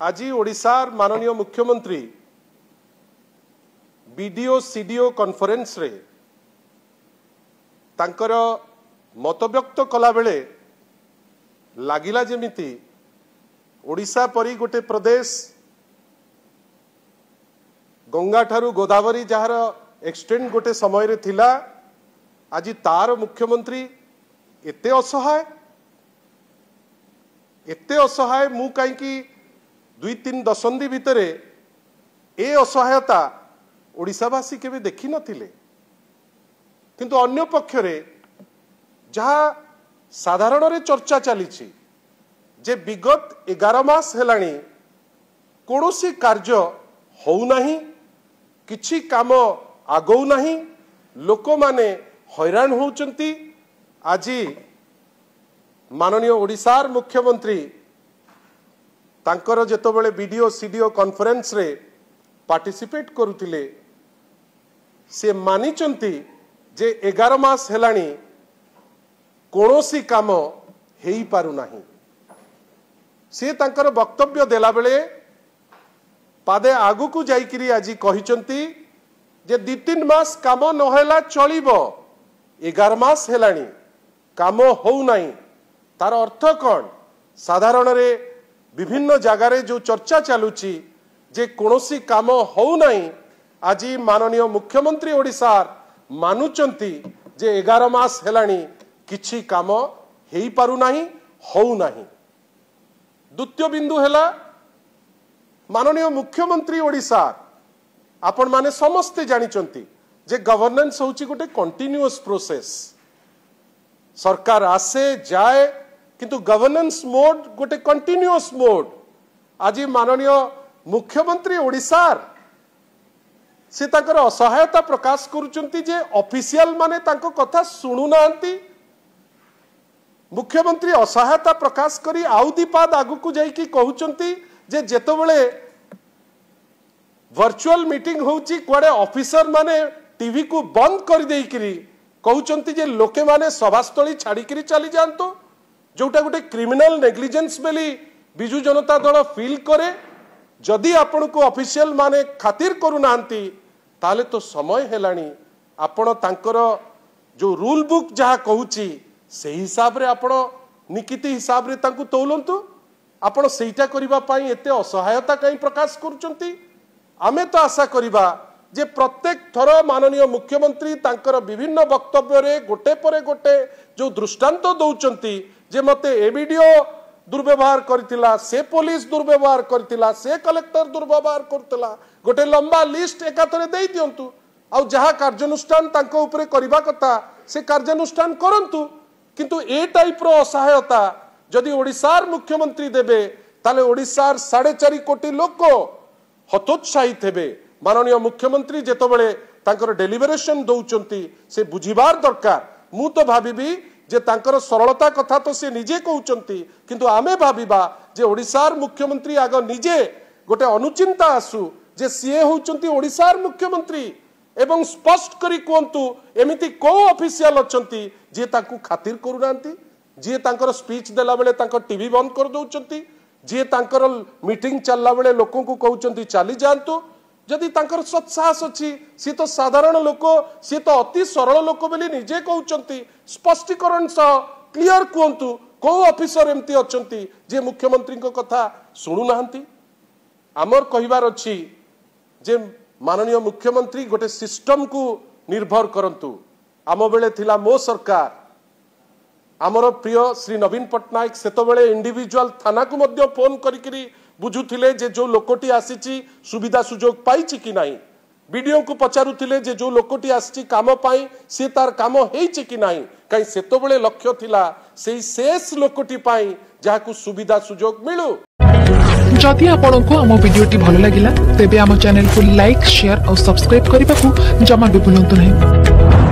आज ओडिशार माननीय मुख्यमंत्री बीडीओ सीडीओ कॉन्फ्रेंस रे तांकर मत व्यक्त कला बेले लागिला जेमिति ओडिशा परी गोटे प्रदेश गंगा ठारू गोदावरी जार एक्सटेंड गोटे समय रे थिला आज तार मुख्यमंत्री एते असहाय मु कहीं 2-3 दशंधि भितर ए असहायता ओडिशावासी केबे देखि नथिले किंतु अन्य पक्षरे जहा साधारण रे चर्चा चली जे विगत 11 मास हेलाणी कोनोसी कार्य होउ नाही किछि काम आगौ नाही लोक माने हैरान होउचंती। आज माननीय ओडिशार मुख्यमंत्री तांकर जेतबेले बीडीओ सीडीओ कॉन्फ्रेंस रे पार्टिसिपेट करुथिले से मानिचंती जे 11 मास हेलाणी कोनोसी काम हेई पारु नाही। से तांकर वक्तव्य देला बेले पादे आगु को जाइकिरी आज कहिचंती जे 2-3 मास काम नहेला चलिबो 11 मास हेलाणी काम होउ नाही। तार अर्थ कौन साधारण रे विभिन्न जगार जो चर्चा चलुची जे कोनोसी काम होउ नाही आज माननीय मुख्यमंत्री ओडिशार मानुचंती जे 11 मास हेलाणी किछि काम हेई पारु नाही होउ नाही। द्वितीय बिंदु हेला माननीय मुख्यमंत्री ओडिशार आपण माने समस्ते जानिचंती जे गवर्नेंस होची गोटे कंटिन्यूअस प्रोसेस सरकार आसे जाए किंतु गवर्नेंस मोड गोटे कंटिन्यूअस मोड। आज माननीय मुख्यमंत्री ओडिशार से ताकर असहायता प्रकाश करुचंती जे ऑफिशियल माने तांको कथा सुनु नांती। मुख्यमंत्री असहायता प्रकाश करी आउ दीपाद आगु को जाइकी कहउचंती जे जेतबेले वर्चुअल मीटिंग होउची कोडे ऑफिसर माने टीवी को बंद कर देइकरी कहउचंती जे लोके माने सभास्थली छाड़ीकरी चली जानतो जोटा गोटे क्रिमिनल नेग्लिजेंस बेली बिजु जनता दल फील करे। जदि आपण को ऑफिशियल माने खातिर करू नांती ताले तो समय हेलाणी आपण तांकर जो रूल बुक जहा कहूची से हिसाब रे आपण निकिति हिसाब रे तांकु तौलंतु। आपण सेटा करिबा पई एते असहायता कहीं प्रकाश करूचंती। आमे तो आशा करिबा जे प्रत्येक थर माननीय मुख्यमंत्री तांकर विभिन्न वक्तव्य रे गोटे परे गोटे जो दृष्टांत दौचंती जे मते ए वीडियो दुर्व्यवहार करथिला से पुलिस दुर्व्यवहार करथिला से कलेक्टर दुर्व्यवहार करथिला गोटे लंबा लिस्ट एकाथरे देई दियंतु आ जहा कार्यानुष्ठान तांको ऊपर करिबा कथा से कार्यानुष्ठान करंतु। किंतु ए टाइप रो असहायता जदि ओडिशार मुख्यमंत्री देबे ताले ओडिशार 4.5 कोटी लोक हतोत्साहित हेबे। माननीय मुख्यमंत्री जेतबेले तांकर डेलिबरेशन दौचंती से बुझिबार दरकार। मु तो भाबिबी जे तांकर सरलता कथा तो से निजे कहउचंती किंतु आमे भाबिबा जे ओडिशार मुख्यमंत्री आग निजे गोटे अनुचिंता आसु जे सीए होउचंती ओडिशार मुख्यमंत्री एवं स्पष्ट करी कोंतु एमिति को ऑफिशियल अचंती जे ताकू खातिर करू नांती जे तांकर स्पीच देला बेले तांकर टीवी बंद कर दउचंती जे तांकर मीटिंग चलला बेले लोकों को कहउचंती चली जानतु। जदि तांकर सत्साहस अछि सी तो साधारण लोक सी तो अति सरल लोक बेली निजे कहउचंती स्पष्टीकरण स क्लियर कोंतु को ऑफिसर एमती अचंती जे मुख्यमंत्री को कथा सुनु नाहंती। आमर कहिबार अछि जे माननीय मुख्यमंत्री गोटे सिस्टम को निर्भर करंतु। आम बेले थिला मो सरकार आमर प्रिय श्री नवीन पट्टनायक सेतबेले इंडिविजुअल थाना को मध्य फोन करिकरी बुझुथिले जे जो लोकटी आसीची सुविधा सुजोग पाइची कि नाही। वीडियो को पचारुथिले जे जो लोकटी आसीची काम पाई से तार काम हेइची कि नाही। काई सेतबेले लक्ष्य थिला सेही शेष लोकटी पाई जाहाकू सुविधा सुजोग मिलु। जदि आपनको आम वीडियोटी भल लागिला तेबे आम चैनल को लाइक शेयर और सब्सक्राइब करने को जमा भी भूलंतु नहीं।